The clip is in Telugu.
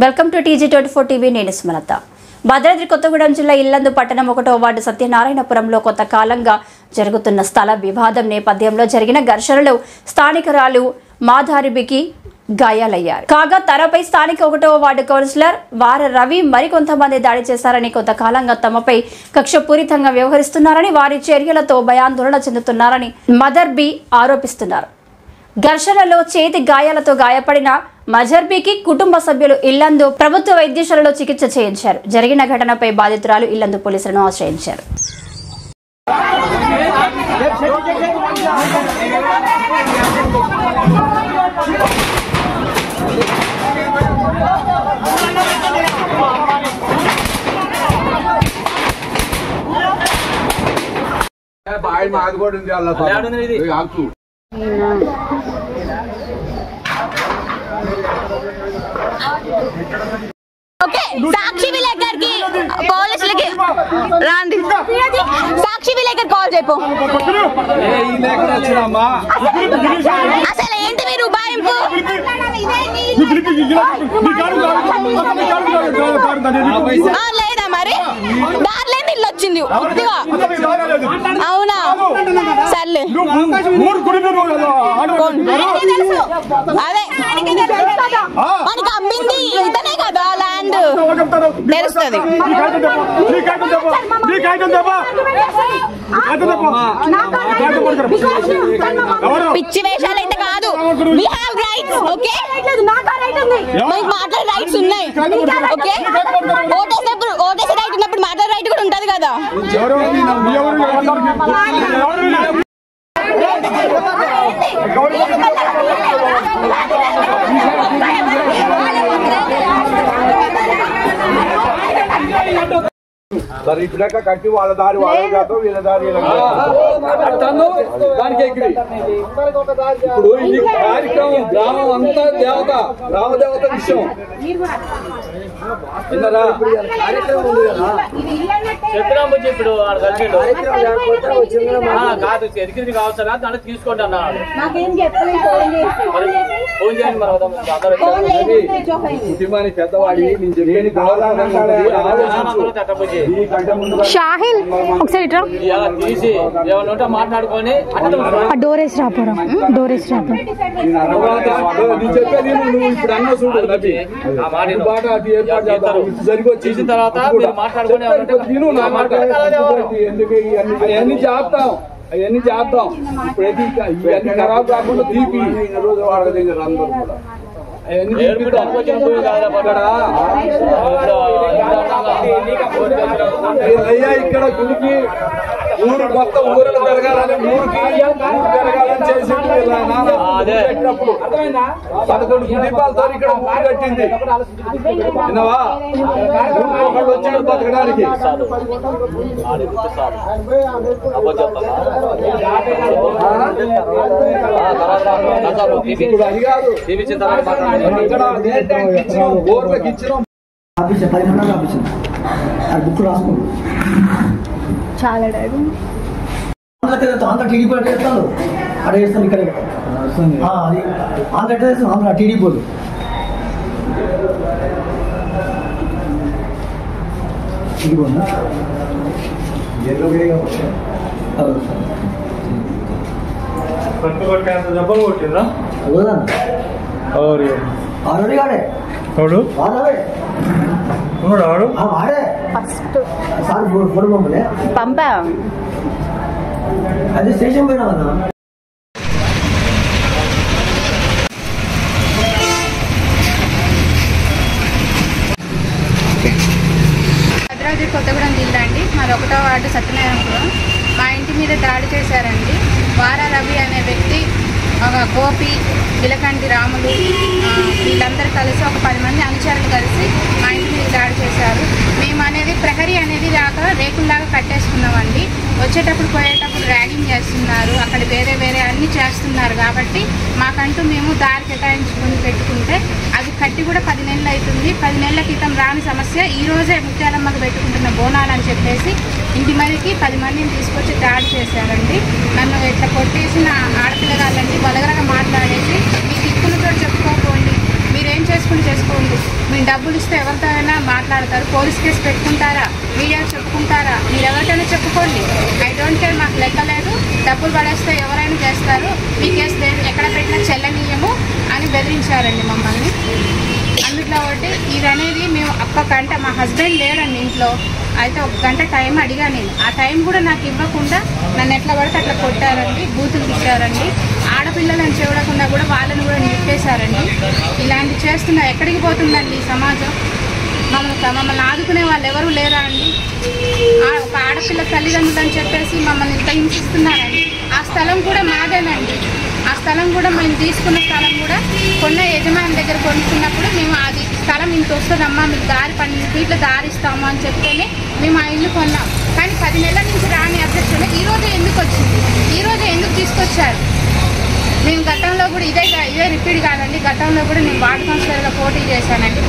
Welcome to TG24 TV. నేను స్మలత. భద్రాద్రి కొత్తగూడెం జిల్లా ఇల్లందు పట్టణం 1వ వార్డు సత్యనారాయణపురంలో కొంతకాలంగా జరుగుతున్న స్థల వివాదం నేపథ్యంలో జరిగిన ఘర్షణలో స్థానికురాలు మాధారిబికి గాయాలయ్యారు. కాగా తనపై స్థానిక 1వ వార్డు కౌన్సిలర్ వార రవి మరికొంతమంది దాడి చేశారని, కొంతకాలంగా తమపై కక్షపూరితంగా వ్యవహరిస్తున్నారని, వారి చర్యలతో భయాందోళన చెందుతున్నారని మదర్ బి ఆరోపిస్తున్నారు. ఘర్షణలో చేతి గాయాలతో గాయపడిన మజర్బీకి కుటుంబ సభ్యులు ఇల్లందు ప్రభుత్వ వైద్యశాలలో చికిత్స చేయించారు. జరిగిన ఘటనపై బాధితురాలు ఇల్లందు పోలీసులను ఆశ్రయించారు. సాక్షి విలేకర్కి పోలీసులకి రాండి. సాక్షి విలేకర్ కాల్ చెప్పు. అసలు ఏంటి మీరు ఉబాయింపు? లేదా మరి దారిలేని ఇల్లు వచ్చింది ఉత్తిగా. అవునా సర్లే, అదే మనకి అమ్మింది ఇతనే కదా, ల్యాండ్ తెలుస్తుంది. పిచ్చి వేషాలు అయితే కాదు. We have rights, okay? మనకి మాట్లాడే రైట్స్ ఉన్నాయి. ఓకే, ఓటేసే రైట్ ఉన్నప్పుడు మాట్లాడే రైట్ కూడా ఉంటది కదా. మరి ఇప్పుడాక కట్టి వాళ్ళ దారి వాళ్ళ చేద్దాం, వీళ్ళ దారి దానికి ఇప్పుడు ఇది కార్యక్రమం. గ్రామం అంతా దేవత, గ్రామదేవత విషయం విన్నారా? కార్యక్రమం ఉంది కదా, ఇప్పుడు కాదు ఎదిగింది కావచ్చు, దాన్ని తీసుకోండి అన్నాడు. కుటుంబానికి పెద్దవాడి షాహిల్ ఒకసారి తీసి ఏమన్నా మాట్లాడుకొని డోరేస్ రాపురం చెప్పేది నువ్వు ఇప్పుడు అన్న చూడు నబి చేసిన తర్వాత మాట్లాడుకొని ఎందుకు అవన్నీ చేస్తాం, అవన్నీ చేద్దాం. ఇప్పుడైతే ఇవన్నీ ఖరాబ్ కాకుండా తీపి రోజు వాళ్ళ దగ్గర అందరూ కూడా ఇక్కడ గుడికి ఊరు మొత్తం ఊరు పెరగాలని, ఊరికి పెరగాలని చేసి పెట్టినప్పుడు 11 కుటుంబాలతో ఇక్కడ ఊరు కట్టింది. విన్నావా? ఒకళ్ళు వచ్చాడు బతకడానికి. ఇప్పుడు అది కాదు, ఇక్కడ ట్యాంక్ ఇచ్చినాం, బోర్లకు ఇచ్చినాం. 10 గంటలకు ఆపించింది. అది బుక్ రాసుకోండి. చాలా డాడీ ఆంధ్ర టీడీపీ అట్లా చేస్తాను, అక్కడ చేస్తాను, ఇక్కడ అది ఆంధ్ర ఎట్లా చేస్తాను, ఆంధ్ర టీడీపీ వాళ్ళు ఆల్రెడీ వాడే సార్ ఫోన్ పంపలే, పంపాం. అదే స్టేషన్ పోయినా కదా. భద్రాద్రి కొత్తగూడెం జిల్లా అండి. మాది 1వ వార్డు సత్యనారాయణపురం. మా ఇంటి మీద దాడి చేశారండి. వార రవి అనే వ్యక్తి, గోపి, విలకంటి రాములు, వీళ్ళందరూ కలిసి ఒక 10 మంది అనుచరులు కలిసి మా ఇంటి మీద దాడి చేశారు. మేము అనేది ప్రహరీ అనేది దాకా రేకుల్లాగా కట్టేసుకున్నామండి. వచ్చేటప్పుడు పోయేటప్పుడు ర్యాగింగ్ చేస్తున్నారు, అక్కడ వేరే వేరే అన్నీ చేస్తున్నారు. కాబట్టి మాకంటూ మేము దారి కేటాయించుకొని పెట్టుకుంటే అది కట్టి కూడా 10 నెలలు అవుతుంది. 10 నెలల క్రితం రాని సమస్య ఈ రోజే ముత్యాలమ్మకు పెట్టుకుంటున్న బోనాలు అని చెప్పేసి ఇంటి మీదకి 10 మందిని తీసుకొచ్చి దాడి చేశారండి. నన్ను ఇట్లా కొట్టేసిన ఆడపిల్లగాళ్ళండి వలగరగా మాట్లాడేసి మీ దిక్కులతో చెప్పుకోకండి, మీరేం చేసుకుని చేసుకోండి, మీరు డబ్బులు ఇస్తే ఎవరితో అయినా మాట్లాడతారు, పోలీస్ కేసు పెట్టుకుంటారా, మీడియా చెప్పుకుంటారా, మీరు ఎవరికైనా చెప్పుకోండి, ఐ డోంట్ కేర్, మాకు లెక్క లేదు, డబ్బులు పడేస్తే ఎవరైనా చేస్తారు, మీ కేసు లేదు, ఎక్కడ పెట్టినా చెల్లనీయము అని బెదిరించారండి మమ్మల్ని. అందులో ఒకటి ఇది అనేది మేము ఒక్క గంట, మా హస్బెండ్ లేడండి ఇంట్లో, అయితే 1 గంట టైం అడిగా నేను, ఆ టైం కూడా నాకు ఇవ్వకుండా నన్ను ఎట్లా పడితే అట్లా కొట్టారండి, బూతులు తిట్టారండి, ఆడపిల్లలను చూడకుండా కూడా వాళ్ళని కూడా నిప్పేశారండి. ఇలాంటి చేస్తున్నా ఎక్కడికి పోతుందండి ఈ సమాజం? మమ్మల్ని ఆదుకునే వాళ్ళు ఎవరు లేరా అండి? ఒక ఆడపిల్ల తల్లిదండ్రులు అని చెప్పేసి మమ్మల్ని ఇంత హింసిస్తున్నారండి. ఆ స్థలం కూడా మాదేనండి, ఆ స్థలం కూడా మేము తీసుకున్న స్థలం కూడా కొన్న యజమాని దగ్గర కొనుక్కున్నప్పుడు మేము అది స్థలం ఇంత వస్తుందమ్మా, మీకు దారి 12 ఫీట్ల దారి ఇస్తాము అని చెప్తేనే మేము ఆ ఇల్లు కొన్నాం. కానీ 10 నెలల నుంచి రాని అధ్యక్షుడు ఈరోజు ఎందుకు వచ్చింది, ఈరోజు ఎందుకు తీసుకొచ్చారు? నేను గతంలో కూడా ఇదే రిపీట్ కాదండి, గతంలో కూడా నేను వార్డు కౌన్సిలర్గా పోటీ చేశానండి.